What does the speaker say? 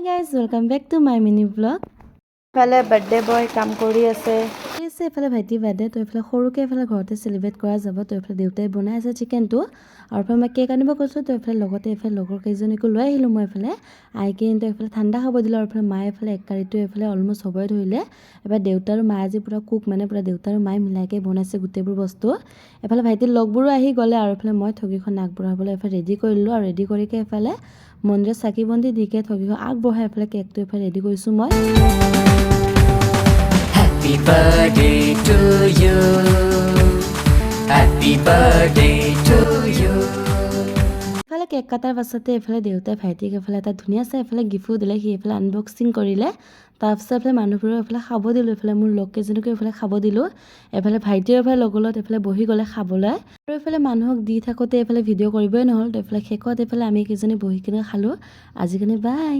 guys, welcome back to my mini vlog. ফালে birthday বয় কাম কৰি আছে এফালে ভাইটি বাৰ্থডে তো এফালে সৰুকে এফালে ঘৰতে চেলিব্ৰেট কৰা যাব তো এফালে দেউতাই বনাই আছে চিকেনটো আৰু এফালে মই কেক আনিব কৈছোঁ তো এফালে লগতে এফালে লগৰ কেইজনীকো লৈ আহিলোঁ মই এফালে আইকে কিন্তু এফালে ঠাণ্ডা খাব দিলোঁ আৰু এফালে মায়ে এফালে এক কাৰীটো এফালে অলমষ্ট হ'বই ধৰিলে এবাৰ দেউতা আৰু মা আজি পুৰা কুক মানে পুৰা দেউতা আৰু মায়ে মিলাইকে বনাইছে গোটেইবোৰ বস্তু এফালে ভাইটিৰ লগবোৰো আহি গ'লে আৰু এফালে মই ঠগীখন আগবঢ়াবলৈ এফালে ৰেডি কৰিলোঁ আৰু ৰেডি কৰিকে এফালে মন্দিৰত চাকি বন্তি দিকে ঠগীখন আগবঢ়াই এফালে কেকটো এফালে ৰেডি কৰিছোঁ মই Happy birthday to you. Happy birthday to you. এফালে কেক কাটাৰ পাছতে এফালে দেউতাই ভাইটিক এফালে এটা ধুনীয়া চাই এফালে গিফ্টো দিলে সি এফালে আনবক্সিং কৰিলে তাৰপিছত এফালে মানুহবোৰক এফালে খাব দিলোঁ এফালে মোৰ লগ কেইজনীকো এফালে খাব দিলোঁ এফালে ভাইটিও এফালে লগৰ লগত এফালে বহি গ'লে খাবলৈ আৰু এফালে মানুহক দি থাকোঁতে এফালে ভিডিঅ' কৰিবই নহ'ল তো এফালে শেষত এফালে আমি কেইজনী বহি কিনে খালোঁ আজিকালি বাই